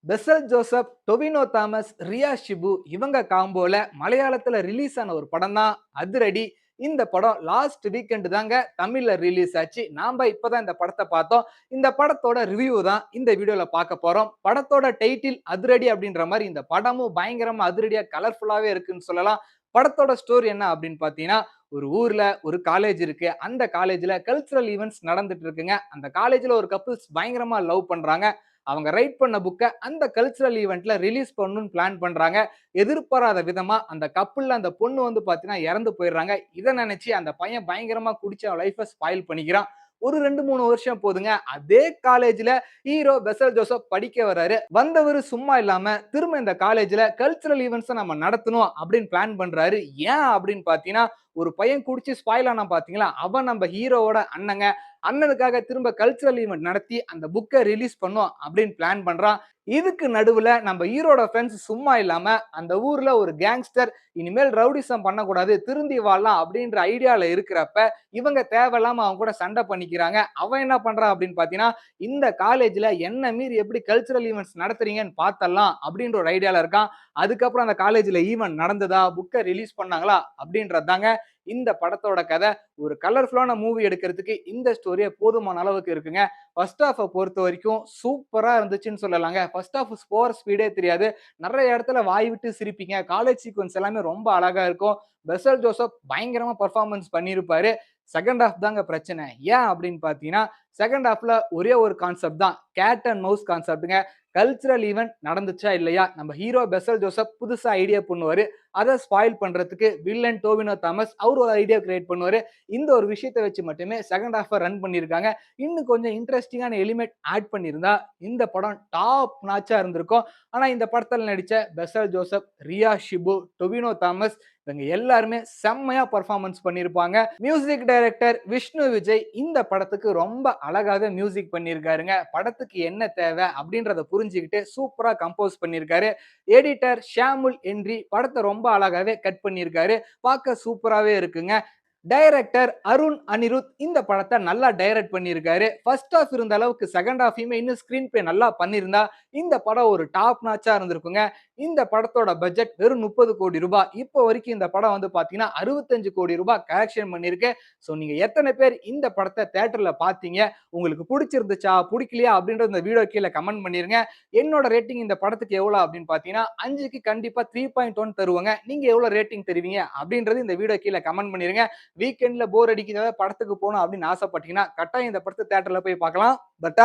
Bessel Joseph, Tovino Thomas, Riya Shibu இவங்க காம்போல மலையாளத்துல ரிலீஸ் ஆன ஒரு படம் தான் அதிரடி. இந்த படம் லாஸ்ட் வீக்கெண்ட் தாங்க தமிழ்ல ரிலீஸ் ஆச்சு. நாம இப்பதான் இந்த படத்தை பார்த்தோம். இந்த படத்தோட ரிவ்யூ தான் இந்த வீடியோல பார்க்க போறோம். படத்தோட டைட்டில் அதிரடி அப்படின்ற மாதிரி இந்த படமும் பயங்கரமா அதிரடியா கலர்ஃபுல்லாவே இருக்குன்னு சொல்லலாம். படத்தோட ஸ்டோரி என்ன அப்படின்னு பாத்தீங்கன்னா, ஒரு ஊர்ல ஒரு காலேஜ் இருக்கு. அந்த காலேஜ்ல கல்ச்சுரல் ஈவென்ட்ஸ் நடந்துட்டு இருக்குங்க. அந்த காலேஜ்ல ஒரு கப்பிள்ஸ் பயங்கரமா லவ் பண்றாங்க. அவங்க ரைட் பண்ண புக்கை அந்த கல்ச்சுரல் ஈவெண்ட்ல ரிலீஸ் பண்ணணும்னு பிளான் பண்றாங்க. எதிர்பாராத விதமா அந்த கப்புள்ல அந்த பொண்ணு வந்து பாத்தீங்கன்னா இறந்து போயிடுறாங்க. இதை நினைச்சு அந்த பையன் பயங்கரமா குடிச்சு அவன் லைஃபை ஸ்பாயில் பண்ணிக்கிறான். ஒரு 2, 3 வருஷம் போதுங்க. அதே காலேஜ்ல ஹீரோ பெசல் ஜோசப் படிக்க வர்றாரு. வந்தவர் சும்மா இல்லாம திரும்ப இந்த காலேஜ்ல கல்ச்சுரல் ஈவெண்ட்ஸ் நம்ம நடத்தணும் அப்படின்னு பிளான் பண்றாரு. ஏன் அப்படின்னு பாத்தீங்கன்னா, ஒரு பையன் குடிச்சு ஸ்பாயில் ஆனா பாத்தீங்களா, அவன் நம்ம ஹீரோவோட அண்ணங்க. அண்ணனுக்காக திரும்ப கல்ச்சுரல் ஈவெண்ட் நடத்தி அந்த புக்கை ரிலீஸ் பண்ணும் அப்படின்னு பிளான் பண்றான். இதுக்கு நடுவுல நம்ம ஹீரோட ஃப்ரெண்ட்ஸ் சும்மா இல்லாம அந்த ஊர்ல ஒரு கேங்ஸ்டர் இனிமேல் ரவுடிசம் பண்ணக்கூடாது, திருந்தி வாழலாம் அப்படின்ற ஐடியால இருக்கிறப்ப இவங்க தேவையில்லாம அவங்க கூட சண்டை பண்ணிக்கிறாங்க. அவன் என்ன பண்றான் அப்படின்னு பாத்தீங்கன்னா, இந்த காலேஜ்ல என்ன மீறி எப்படி கல்ச்சுரல் ஈவெண்ட்ஸ் நடத்துறீங்கன்னு பார்த்தலாம் அப்படின்ற ஒரு ஐடியால இருக்கான். அதுக்கப்புறம் அந்த காலேஜ்ல ஈவெண்ட் நடந்ததா, புக்கை ரிலீஸ் பண்ணாங்களா அப்படின்றதாங்க இந்த படத்தோட கதை. ஒரு கலர்ஃபுல்லான மூவி எடுக்கிறதுக்கு இந்த ஸ்டோரியே போதுமான அளவுக்கு இருக்குங்க. ஃபர்ஸ்ட் ஹாஃப பொறுத்த வரைக்கும் சூப்பரா இருந்துச்சுன்னு சொல்லலாங்க. ஃபர்ஸ்ட் ஹாஃப் போற ஸ்பீடே தெரியாது. நிறைய இடத்துல வாய் விட்டு சிரிப்பீங்க. காலேஜ் சீக்வென்ஸ் எல்லாமே ரொம்ப அழகா இருக்கும். பெசல் ஜோசப் பயங்கரமா பெர்ஃபார்மன்ஸ் பண்ணியிருப்பாரு. செகண்ட் ஹாஃப் தாங்க பிரச்சனை. ஏன் அப்படின்னு பார்த்தீங்கன்னா, செகண்ட் ஹாஃப்ல ஒரே ஒரு கான்செப்ட் தான். கேட் அண்ட் மவுஸ் கான்செப்ட்ங்க. கல்ச்சுரல் ஈவென்ட் நடந்துச்சா இல்லையா, நம்ம ஹீரோ பெசல் ஜோசப் புதுசா ஐடியா பண்ணுவாரு. அதை ஸ்பாயில் பண்றதுக்கு வில்லன் டோவினோ தாமஸ் அவர் ஒரு ஐடியா கிரியேட் பண்ணுவாரு. இந்த ஒரு விஷயத்தை வச்சு மட்டுமே செகண்ட் ஹாஃப் ரன் பண்ணியிருக்காங்க. இன்னும் கொஞ்சம் இன்ட்ரெஸ்டிங்கான எலிமெண்ட் ஆட் பண்ணியிருந்தா இந்த படம் டாப் நாச்சா இருந்திருக்கும். ஆனா இந்த படத்தில் நடிச்ச பெசல் ஜோசப், ரியா ஷிபு, டொவினோ தாமஸ் இவங்க எல்லாருமே செம்மையா பர்ஃபார்மன்ஸ் பண்ணியிருப்பாங்க. மியூசிக் டைரக்டர் விஷ்ணு விஜய் இந்த படத்துக்கு ரொம்ப அழகாக மியூசிக் பண்ணியிருக்காருங்க. படத்துக்கு என்ன தேவை அப்படின்றத புரிஞ்சுக்கிட்டு சூப்பரா கம்போஸ் பண்ணியிருக்காரு. எடிட்டர் ஷாமுல் என்றி படத்தை ரொம்ப அழகாவே கட் பண்ணியிருக்காரு. பார்க்க சூப்பராகவே இருக்குங்க. டைரக்டர் அருண் அனிருத் இந்த படத்தை நல்லா டைரக்ட் பண்ணியிருக்காரு. ஃபர்ஸ்ட் ஹாஃப் இருந்த அளவுக்கு செகண்ட் ஹாஃபையுமே இன்னும் ஸ்கிரீன் பிளே நல்லா பண்ணியிருந்தா இந்த படம் ஒரு டாப் நாச்சா இருந்திருக்குங்க. இந்த படத்தோட பட்ஜெட் வெறும் 30 கோடி ரூபாய். இப்போ வரைக்கும் இந்த படம் வந்து பாத்தீங்கன்னா 65 கோடி ரூபாய் கலெக்ஷன் பண்ணிருக்கு. ஸோ நீங்க எத்தனை பேர் இந்த படத்தை தியேட்டர்ல பார்த்தீங்க, உங்களுக்கு பிடிச்சிருந்துச்சா பிடிக்கலையா அப்படின்ற இந்த வீடியோ கீழே கமெண்ட் பண்ணிருங்க. என்னோட ரேட்டிங் இந்த படத்துக்கு எவ்வளவு அப்படின்னு பாத்தீங்கன்னா 5க்கு கண்டிப்பா 3.1 தருவாங்க. நீங்க எவ்வளவு ரேட்டிங் தருவீங்க அப்படின்றது இந்த வீடியோ கீழே கமெண்ட் பண்ணிருங்க. வீக்கெண்ட்ல போர் அடிக்கிறத படத்துக்கு போகணும் அப்படின்னு ஆசைப்பட்டீங்கன்னா கட்டாயம் இந்த படத்தை தியேட்டர்ல போய் பார்க்கலாம். பட்